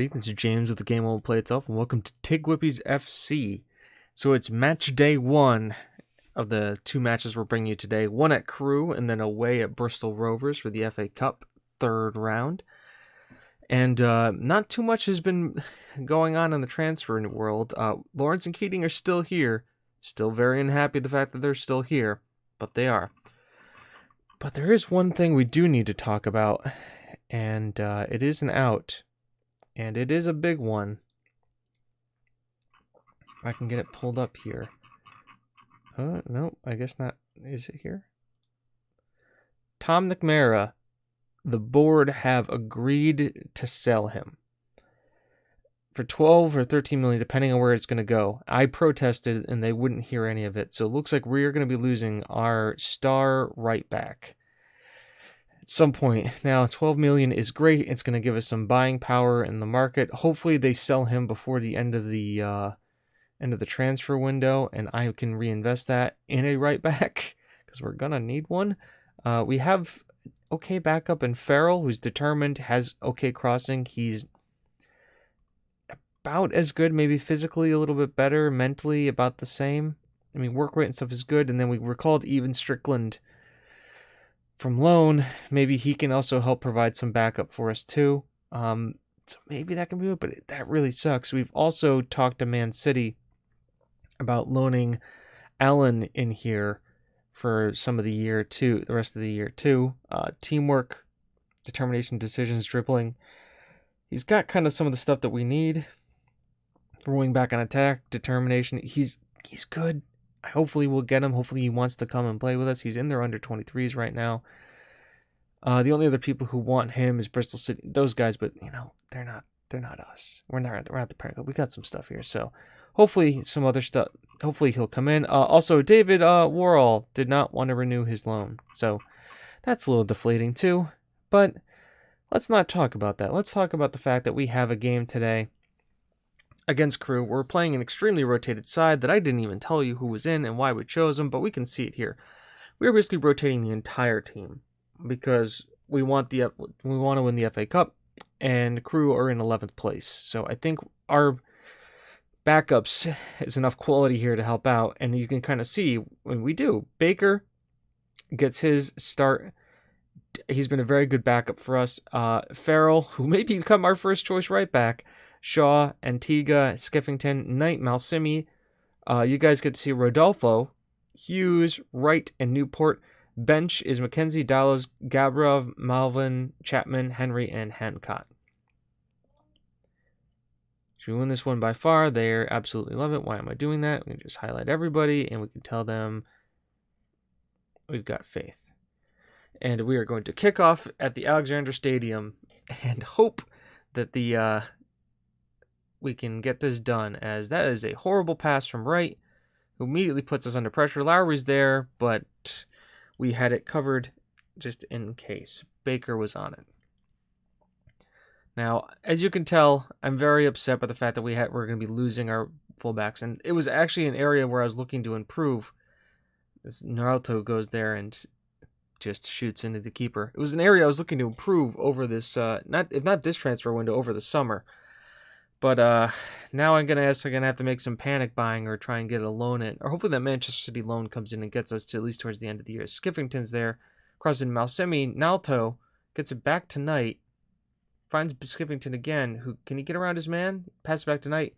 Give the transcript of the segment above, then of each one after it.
everybody. This is James with the Game Won't Play Itself, and welcome to TGWPIS FC. So it's match day 1 of the 2 matches we're bringing you today. One at Crewe, and then away at Bristol Rovers for the FA Cup 3rd round. And not too much has been going on in the transfer world. Lawrence and Keating are still here. Still very unhappy the fact that they're still here, but they are. But there is one thing we do need to talk about, and it is an out. And it is a big one. If I can get it pulled up here. No, I guess not. Is it here? Tom McNamara, the board have agreed to sell him for 12 or 13 million, depending on where it's going to go. I protested and they wouldn't hear any of it. So it looks like we're going to be losing our star right back at some point. Now, 12 million is great. It's going to give us some buying power in the market. Hopefully they sell him before the end of the transfer window, and I can reinvest that in a right back because we're going to need one. We have okay backup in Farrell, who's determined, has okay crossing. He's about as good, maybe physically a little bit better, mentally about the same. I mean, work rate and stuff is good. And then we recalled even Strickland from loan. Maybe he can also help provide some backup for us too. So maybe that can be it, but that really sucks. We've also talked to Man City about loaning Allen in here for some of the year too, the rest of the year too. Teamwork, determination, decisions, dribbling. He's got kind of some of the stuff that we need. Throwing back on attack, determination. He's good. Hopefully we'll get him. Hopefully he wants to come and play with us. He's in their under 23s right now. The only other people who want him is Bristol City. Those guys, but they're not us. We're not the parent club. We got some stuff here. So hopefully some other stuff. Hopefully he'll come in. Also, David Worrall did not want to renew his loan. So that's a little deflating too. But let's not talk about that. Let's talk about the fact that we have a game today against Crewe. We're playing an extremely rotated side that I didn't even tell you who was in and why we chose them, but we can see it here. We're basically rotating the entire team because we want to win the FA Cup, and Crewe are in 11th place. So I think our backups is enough quality here to help out, and you can kind of see when we do. Baker gets his start. He's been a very good backup for us. Farrell, who may become our first choice right back. Shaw, Antigua, Skiffington, Knight, Malsimi. You guys get to see Rodolfo, Hughes, Wright, and Newport. Bench is Mackenzie, Dallas, Gabrov, Malvin, Chapman, Henry, and Hancock. Should we win this one by far? They absolutely love it. Why am I doing that? We can just highlight everybody, and we can tell them we've got faith. And we are going to kick off at the Alexander Stadium and hope that we can get this done, as that is a horrible pass from Wright, who immediately puts us under pressure. Lowry's there, but we had it covered just in case. Baker was on it. Now, as you can tell, I'm very upset by the fact that we're going to be losing our fullbacks, and it was actually an area where I was looking to improve. This Naruto goes there and just shoots into the keeper. It was an area I was looking to improve over this, if not this transfer window, over the summer. But now I'm gonna have to make some panic buying or try and get a loan in, or hopefully that Manchester City loan comes in and gets us to at least towards the end of the year. Skiffington's there, crosses in Malsimi. Nalto gets it back to Knight, finds Skiffington again. Who can he get around his man? Passes back to Knight,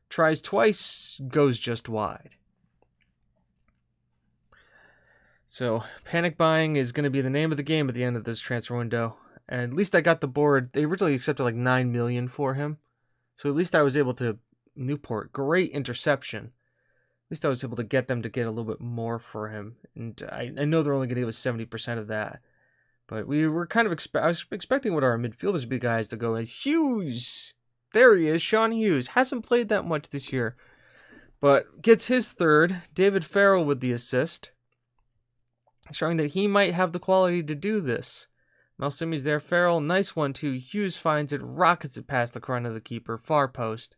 tries twice, goes just wide. So panic buying is going to be the name of the game at the end of this transfer window. And at least I got the board. They originally accepted like $9 million for him. So at least I was able to, Newport, great interception. At least I was able to get them to get a little bit more for him. And I know they're only going to give us 70% of that. But we were kind of, I was expecting what our midfielders would be guys to go as Hughes. There he is, Sean Hughes. Hasn't played that much this year. But gets his third. David Farrell with the assist, showing that he might have the quality to do this. Malsimi's there. Farrell, nice one too. Hughes finds it, rockets it past the front of the keeper, far post.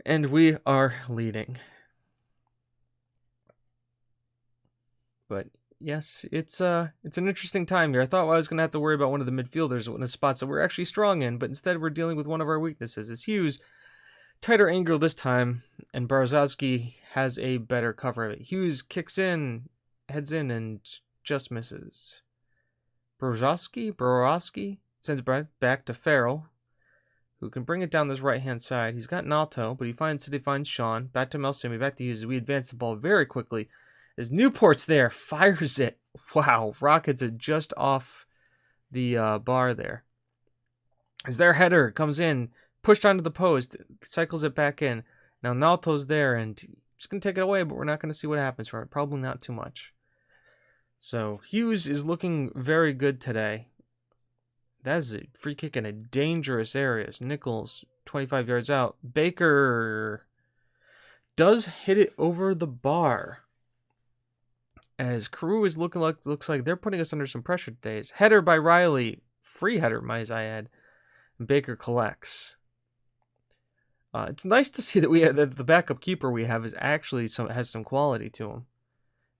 And we are leading. But Yes, it's an interesting time here. I thought I was going to have to worry about one of the midfielders in the spots that we're actually strong in, but instead we're dealing with one of our weaknesses. It's Hughes, tighter angle this time, and Barzowski has a better cover of it. Hughes kicks in, heads in, and just misses. Barzowski sends it back to Farrell, who can bring it down this right-hand side. He's got Nalto, but he finds Sean. Back to Melsimi, back to Hughes. We advance the ball very quickly. As Newport's there, fires it. Wow, rockets it just off the bar there. As their header comes in, pushed onto the post, cycles it back in. Now Nalto's there, and he's going to take it away, but we're not going to see what happens from it. Probably not too much. So Hughes is looking very good today. That's a free kick in a dangerous area. Nichols, 25 yards out. Baker does hit it over the bar. As Carew is looks like they're putting us under some pressure today. It's header by Riley. Free header, might I add. Baker collects. It's nice to see that the backup keeper we have is actually has some quality to him.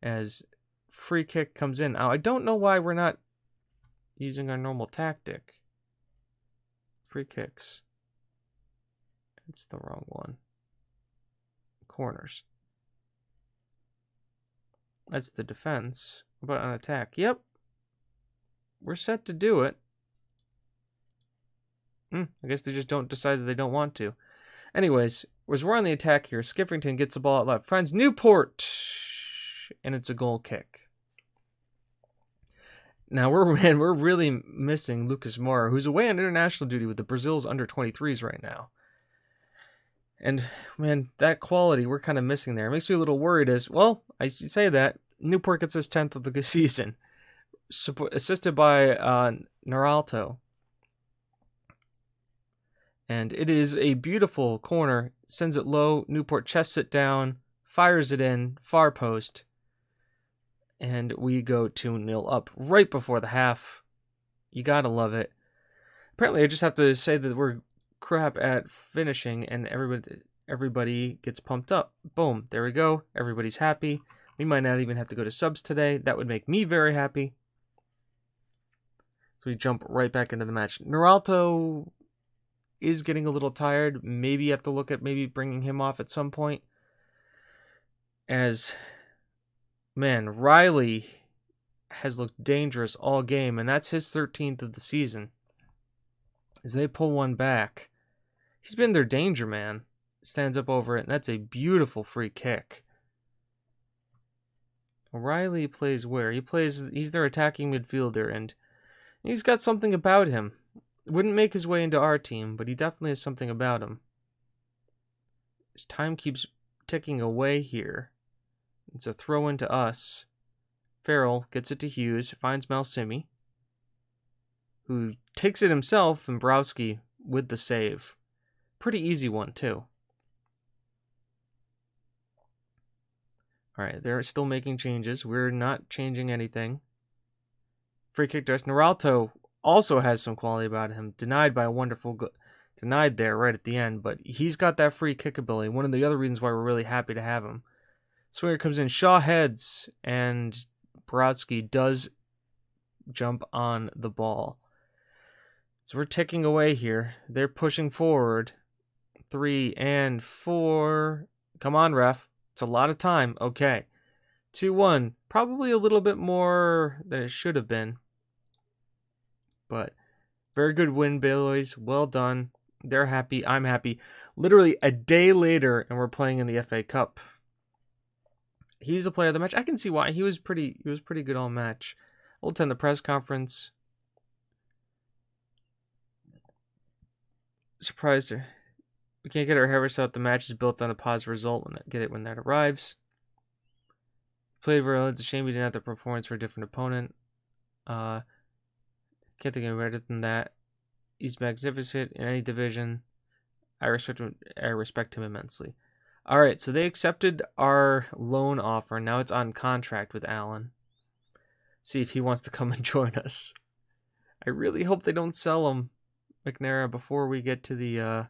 As free kick comes in. Now, I don't know why we're not using our normal tactic. Free kicks. It's the wrong one. Corners. That's the defense. What about an attack? Yep. We're set to do it. I guess they just don't decide that they don't want to. Anyways, as we're on the attack here, Skiffington gets the ball out left. Finds Newport. And it's a goal kick. Now, we're really missing Lucas Moura, who's away on international duty with the Brazil's under-23s right now. And, man, that quality we're kind of missing there. It makes me a little worried as, well, I say that, Newport gets his 10th of the season. Assisted by Naralto. And it is a beautiful corner. Sends it low. Newport chests it down. Fires it in. Far post. And we go 2-0 up right before the half. You gotta love it. Apparently, I just have to say that we're crap at finishing, and everybody gets pumped up. Boom, there we go. Everybody's happy. We might not even have to go to subs today. That would make me very happy. So we jump right back into the match. Naralto is getting a little tired. Maybe you have to look at maybe bringing him off at some point. As, man, Riley has looked dangerous all game, and that's his 13th of the season. As they pull one back. He's been their danger man. Stands up over it, and that's a beautiful free kick. Riley plays where? He's their attacking midfielder, and he's got something about him. Wouldn't make his way into our team, but he definitely has something about him. His time keeps ticking away here. It's a throw into us. Farrell gets it to Hughes, finds Malsimi, who takes it himself, and Browski with the save. Pretty easy one, too. Alright, they're still making changes. We're not changing anything. Free kick to us. Naralto also has some quality about him. Denied by a wonderful denied there right at the end, but he's got that free kick ability. One of the other reasons why we're really happy to have him. Swinger comes in. Shaw heads, and Brodsky does jump on the ball. So we're ticking away here. They're pushing forward. 3 and 4. Come on, ref. It's a lot of time. Okay. 2-1. Probably a little bit more than it should have been. But very good win, boys. Well done. They're happy. I'm happy. Literally a day later, and we're playing in the FA Cup. He's the player of the match. I can see why. He was pretty good all match. I'll attend the press conference. Surprised her. We can't get our Harris out. The match is built on a positive result. Get it when that arrives. Played well. It's a shame we didn't have the performance for a different opponent. Can't think of better than that. He's magnificent in any division. I respect him immensely. All right, so they accepted our loan offer. Now it's on contract with Allen. See if he wants to come and join us. I really hope they don't sell him, McNair, before we get to the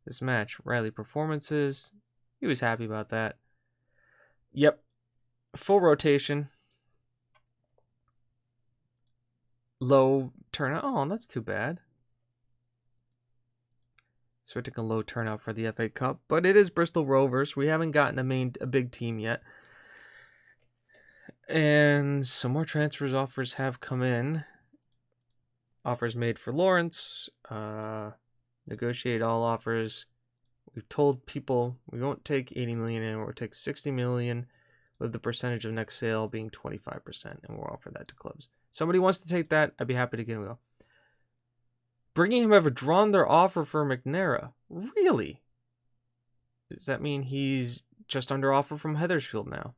this match. Riley performances. He was happy about that. Yep. Full rotation. low turnout. Oh, that's too bad. So we're taking a low turnout for the FA Cup, but it is Bristol Rovers. We haven't gotten a big team yet. And some more transfers offers have come in. Offers made for Lawrence. Negotiate all offers. We've told people we won't take 80 million anymore. We'll take 60 million with the percentage of next sale being 25%, and we'll offer that to clubs. Somebody wants to take that, I'd be happy to get him go. Bringing him have withdrawn their offer for McNair. Really? Does that mean he's just under offer from Huddersfield now?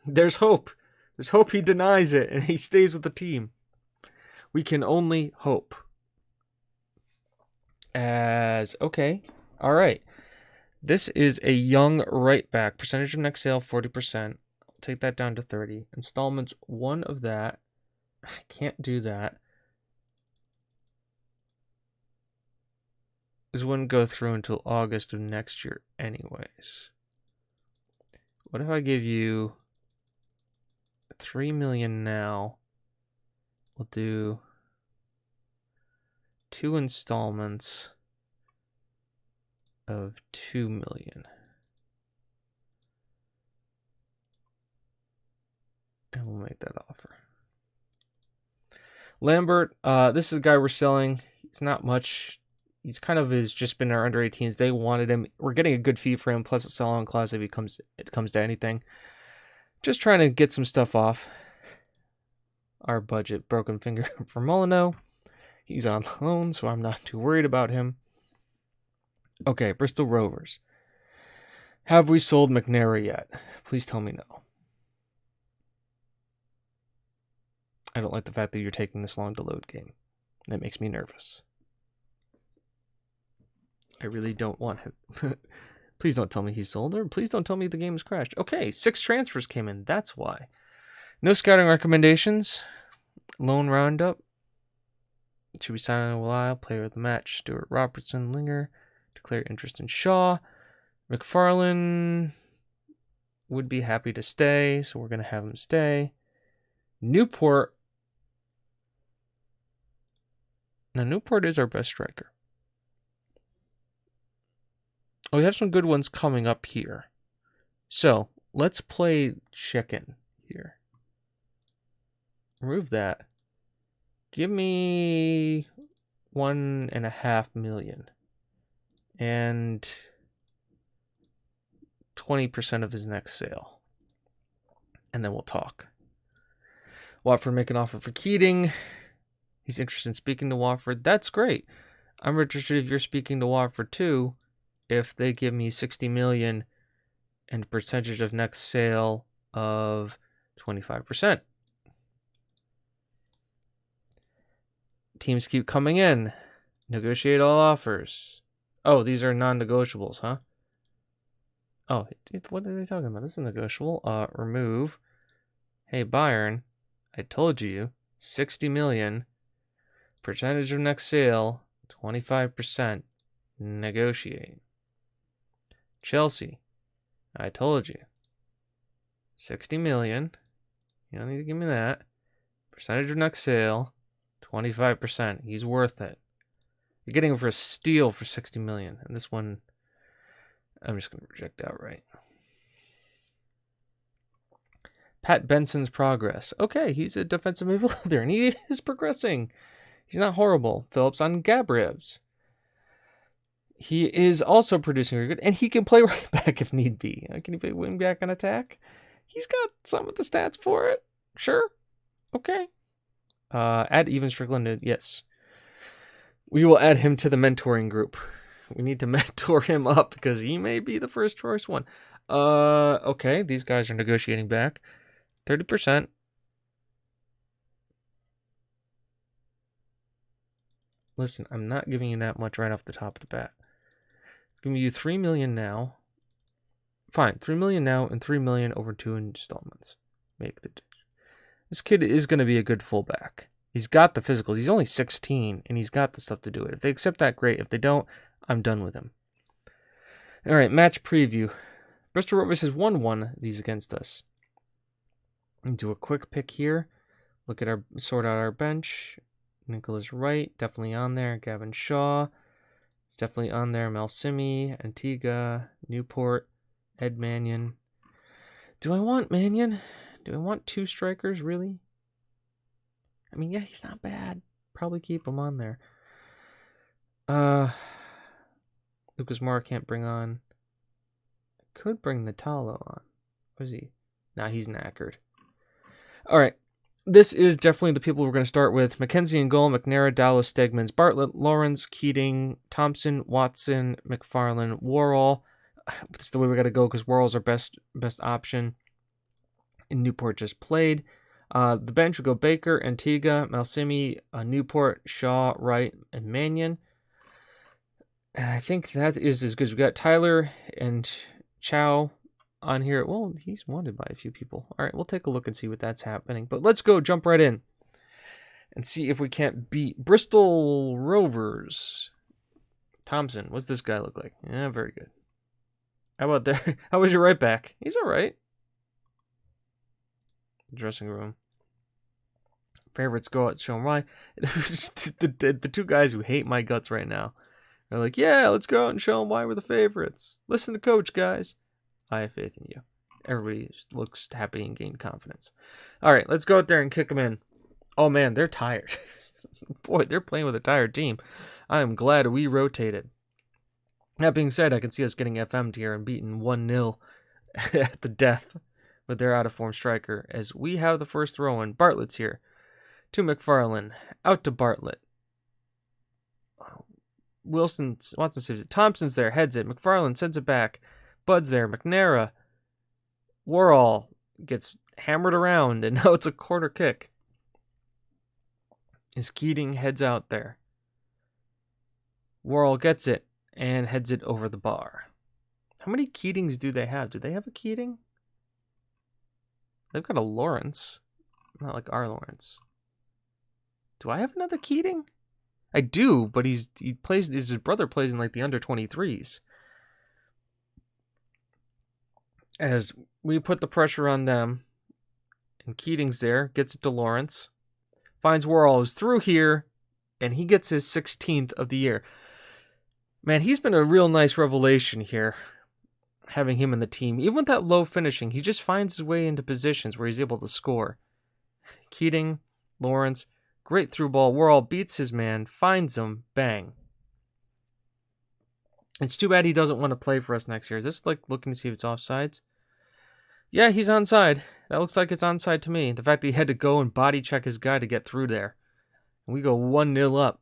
There's hope. There's hope he denies it and he stays with the team. We can only hope. Okay. All right. This is a young right back. Percentage of next sale, 40%. I'll take that down to 30. Installments, one of that. I can't do that. This wouldn't go through until August of next year anyways. What if I give you 3 million now? We'll do 2 installments of 2 million. And we'll make that offer. Lambert, this is a guy we're selling. He's not much. He's kind of just been our under 18s. They wanted him. We're getting a good fee for him, plus a sell-on clause if it comes to anything. Just trying to get some stuff off our budget. Broken finger for Molyneux. He's on loan, so I'm not too worried about him. Okay, Bristol Rovers. Have we sold McNair yet? Please tell me no. I don't like the fact that you're taking this long to load game. That makes me nervous. I really don't want him. Please don't tell me he's sold, or please don't tell me the game has crashed. Okay, 6 transfers came in. That's why. No scouting recommendations. Loan roundup. Should be signing a while. Player of the match. Stuart Robertson, Linger. Declare interest in Shaw. McFarlane would be happy to stay, so we're going to have him stay. Newport. Now, Newport is our best striker. Oh, we have some good ones coming up here. So, let's play chicken here. Remove that. Give me 1.5 million. And 20% of his next sale. And then we'll talk. Watford make an offer for Keating. He's interested in speaking to Watford. That's great. I'm interested if you're speaking to Watford too. If they give me 60 million and percentage of next sale of 25%. Teams keep coming in. Negotiate all offers. Oh, these are non-negotiables, huh? Oh, what are they talking about? This is negotiable. Remove. Hey, Bayern, I told you, 60 million. Percentage of next sale, 25%. Negotiate. Chelsea, I told you, 60 million. You don't need to give me that. Percentage of next sale, 25%. He's worth it. You're getting him for a steal for 60 million. And this one, I'm just going to reject outright. Pat Benson's progress. Okay, he's a defensive midfielder, and he is progressing. He's not horrible. Phillips on Gabriev's. He is also producing very good, and he can play right back if need be. Can he play wing back and attack? He's got some of the stats for it. Sure. Okay. Add Even Strickland. Yes. We will add him to the mentoring group. We need to mentor him up because he may be the first choice one. Okay. These guys are negotiating back. 30%. Listen, I'm not giving you that much right off the top of the bat. Giving you 3 million now. Fine, 3 million now and 3 million over 2 installments. This kid is going to be a good fullback. He's got the physicals. He's only 16 and he's got the stuff to do it. If they accept that, great. If they don't, I'm done with him. All right, match preview. Bristol Rovers has won one of these against us. Do a quick pick here. sort out our bench. Nicholas Wright, definitely on there. Gavin Shaw, it's definitely on there. Malsimi, Antigua, Newport, Ed Mannion. Do I want Mannion? Do I want 2 strikers, really? I mean, yeah, he's not bad. Probably keep him on there. Lucas Moore can't bring on. Could bring Natalo on. What is he? Nah, he's knackered. All right. This is definitely the people we're going to start with. McKenzie and goal, McNair, Dallas, Stegmans, Bartlett, Lawrence, Keating, Thompson, Watson, McFarland, Worrell. That's the way we got to go because Worrell's our best option. And Newport just played. The bench would go Baker, Antigua, Malsimi, Newport, Shaw, Wright, and Mannion. And I think that is as good as we got. Tyler and Chow on here. Well, he's wanted by a few people. All right, we'll take a look and see what that's happening. But let's go jump right in and see if we can't beat Bristol Rovers. Thompson, what's this guy look like? Yeah, very good. How about there? How was your right back? He's all right. Dressing room. Favorites go out, show them why. the 2 guys who hate my guts right now. They're like, yeah, let's go out and show them why we're the favorites. Listen to coach, guys. I have faith in you. Everybody looks happy and gained confidence. All right, let's go out there and kick them in. Oh, man, they're tired. Boy, they're playing with a tired team. I am glad we rotated. That being said, I can see us getting FM'd here and beaten 1-0 at the death with their out-of-form striker as we have the first throw-in. Bartlett's here. To McFarland. Out to Bartlett. Watson saves it. Thompson's there, heads it. McFarland sends it back. Bud's there. McNair. Worrell gets hammered around, and now it's a corner kick. As Keating heads out there. Worrell gets it and heads it over the bar. How many Keatings do they have? Do they have a Keating? They've got a Lawrence. Not like our Lawrence. Do I have another Keating? I do, but his brother plays in like the under 23s. As we put the pressure on them, and Keating's there, gets it to Lawrence, finds Worrell, is through here, and he gets his 16th of the year. Man, he's been a real nice revelation here, having him in the team. Even with that low finishing, he just finds his way into positions where he's able to score. Keating, Lawrence, great through ball. Worrell beats his man, finds him, bang. It's too bad he doesn't want to play for us next year. Is this like looking to see if it's offsides? Yeah, he's onside. That looks like it's onside to me. The fact that he had to go and body check his guy to get through there. And we go 1-0 up.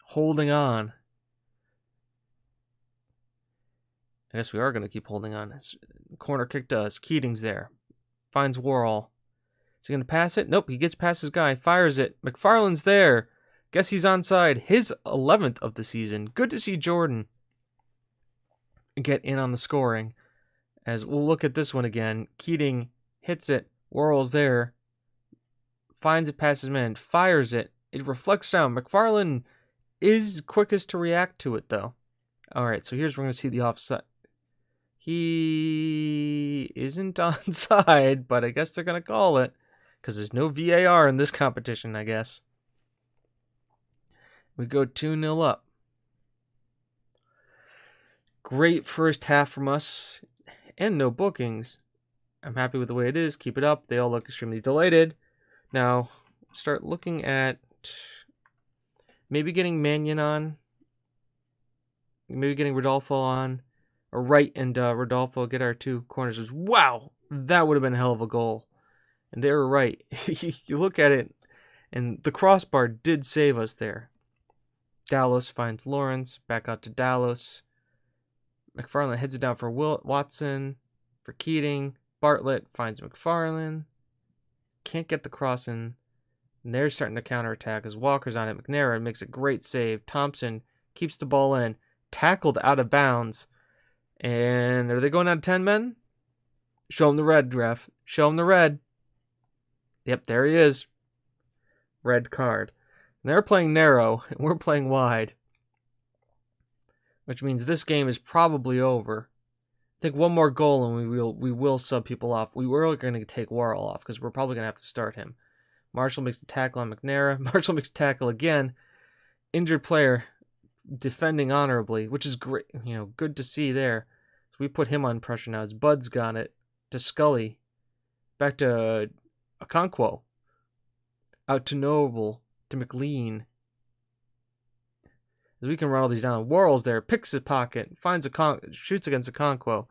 Holding on. I guess we are going to keep holding on. Corner kick to us. Keating's there. Finds Worrell. Is he going to pass it? Nope, he gets past his guy. Fires it. McFarland's there. Guess he's onside. His 11th of the season. Good to see Jordan get in on the scoring. As we'll look at this one again. Keating hits it. Worrell's there. Finds it past his man. Fires it. It reflects down. McFarland is quickest to react to it, though. All right, so here's where we're going to see the offside. He isn't onside, but I guess they're going to call it because there's no VAR in this competition, I guess. We go 2-0 up. Great first half from us and no bookings. I'm happy with the way it is. Keep it up. They all look extremely delighted. Now, start looking at maybe getting Mannion on. Maybe getting Rodolfo on. Or Wright and Rodolfo get our 2 corners. Wow! That would have been a hell of a goal. And they were right. You look at it, and the crossbar did save us there. Dallas finds Lawrence. Back out to Dallas. McFarland heads it down for Watson. For Keating. Bartlett finds McFarland. Can't get the cross in. And they're starting to counterattack as Walker's on it. McNair makes a great save. Thompson keeps the ball in. Tackled out of bounds. And are they going out of 10 men? Show him the red, ref. Show him the red. Yep, there he is. Red card. And they're playing narrow, and we're playing wide. Which means this game is probably over. I think one more goal and we will sub people off. We were going to take Worrell off because we're probably going to have to start him. Marshall makes a tackle on McNair. Marshall makes a tackle again. Injured player defending honorably, which is great. Good to see there. So we put him on pressure now. As Bud's got it to Scully. Back to Okonkwo. Out to Noble. To McLean. As we can run all these down. Worrell's there. Picks a pocket. Shoots against Okonkwo.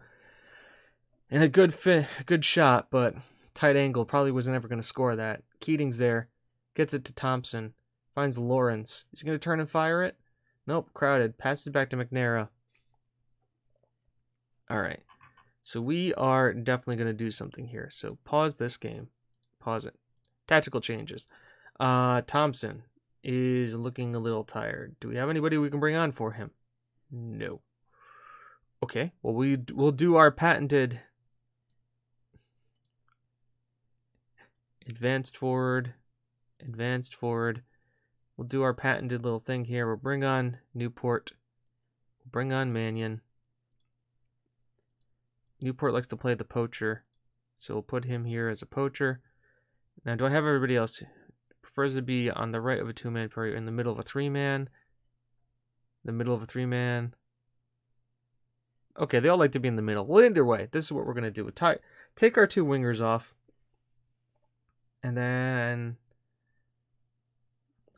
And a good shot, but tight angle. Probably wasn't ever going to score that. Keating's there. Gets it to Thompson. Finds Lawrence. Is he going to turn and fire it? Nope. Crowded. Passes it back to McNair. All right. So we are definitely going to do something here. So pause this game. Pause it. Tactical changes. Thompson is looking a little tired. Do we have anybody we can bring on for him? No. Okay. Well, we'll do our patented advanced forward. We'll do our patented little thing here. We'll bring on Newport. We'll bring on Mannion. Newport likes to play the poacher, so we'll put him here as a poacher. Now, do I have everybody else? Prefers to be on the right of a two-man party, in the middle of a three-man. Okay, they all like to be in the middle. Well, either way, this is what we're going to do. Take our two wingers off. And then...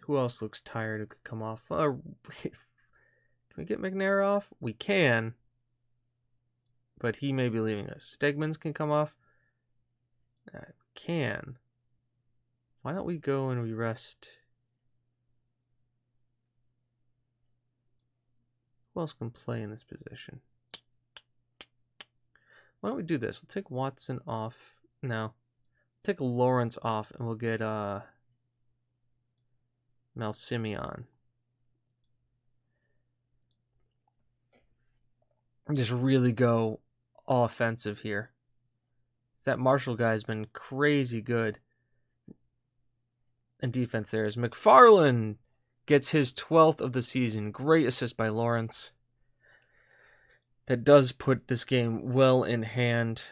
who else looks tired who could come off? Can we get McNair off? We can. But he may be leaving us. Stegmans can come off. Can. Why don't we go and we rest? Who else can play in this position? Why don't we do this? We'll take Watson off. No. Take Lawrence off and we'll get Mel Simeon. Just really go all offensive here. That Marshall guy has been crazy good. And defense there is McFarland gets his 12th of the season. Great assist by Lawrence. That does put this game well in hand.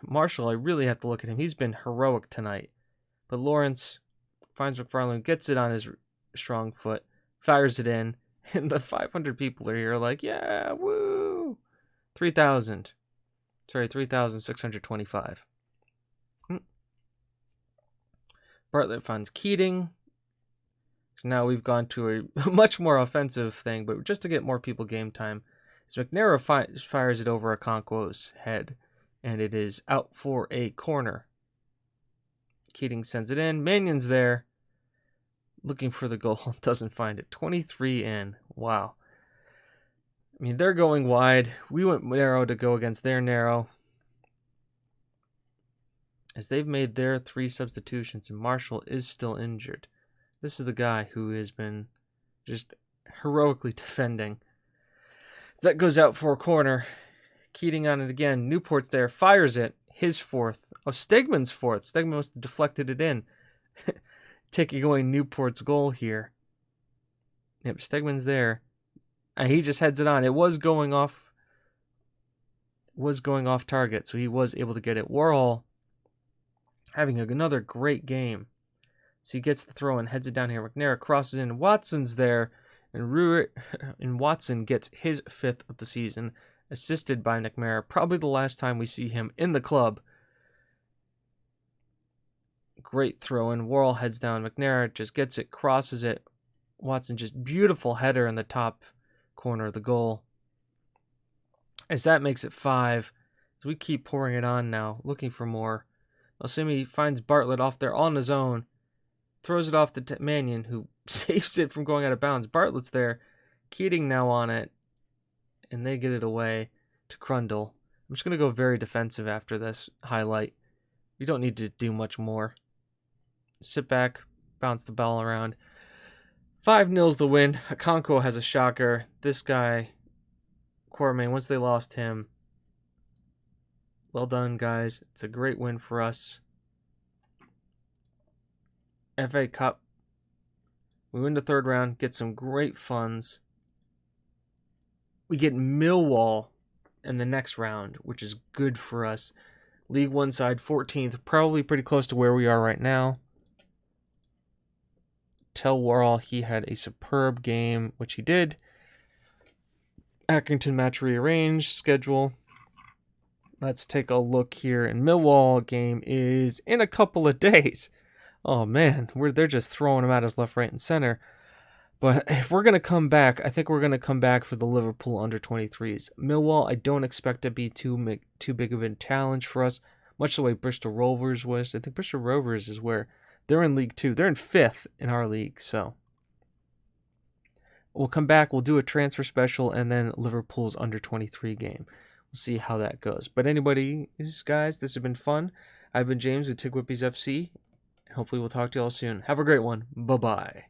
Marshall, I really have to look at him. He's been heroic tonight. But Lawrence finds McFarland, gets it on his strong foot, fires it in, and the 500 people are here like, yeah, woo! 3,000. Sorry, 3,625. Bartlett finds Keating. So now we've gone to a much more offensive thing, but just to get more people game time. So McNair fires it over Okonkwo's head, and it is out for a corner. Keating sends it in. Mannion's there, looking for the goal. Doesn't find it. 23 in. Wow. I mean, they're going wide. We went narrow to go against their narrow. As they've made their 3 substitutions, and Marshall is still injured. This is the guy who has been just heroically defending. That goes out for a corner. Keating on it again. Newport's there. Fires it. His 4th. Oh, Stegman's 4th. Stegman must have deflected it in. Taking away Newport's goal here. Yep, Stegman's there. And he just heads it on. It was going off target, so he was able to get it. Worrell having another great game. So he gets the throw and heads it down here. McNair crosses in. Watson's there. And Watson gets his 5th of the season, assisted by McNair. Probably the last time we see him in the club. Great throw in. Worrell heads down. McNair just gets it, crosses it. Watson just beautiful header in the top corner of the goal. As that makes it 5. So we keep pouring it on now, looking for more. Osimi finds Bartlett off there on his own. Throws it off to Mannion, who saves it from going out of bounds. Bartlett's there. Keating now on it. And they get it away to Crundle. I'm just going to go very defensive after this highlight. We don't need to do much more. Sit back, bounce the ball around. 5-0's the win. Okonkwo has a shocker. This guy, Quartermain, once they lost him, well done, guys. It's a great win for us. FA Cup. We win the 3rd round, get some great funds. We get Millwall in the next round, which is good for us. League One side, 14th, probably pretty close to where we are right now. Tellwarrell. He had a superb game, which he did. Accrington match rearranged schedule. Let's take a look here. And Millwall game is in a couple of days. Oh man, they're just throwing them at us left, right, and center. But if we're going to come back, I think we're going to come back for the Liverpool under-23s. Millwall, I don't expect to be too big of a challenge for us, much the way Bristol Rovers was. I think Bristol Rovers is where they're in League 2. They're in 5th in our league, so we'll come back, we'll do a transfer special, and then Liverpool's under-23 game. We'll see how that goes. But guys, this has been fun. I've been James with TGWPIS FC. Hopefully we'll talk to you all soon. Have a great one. Bye-bye.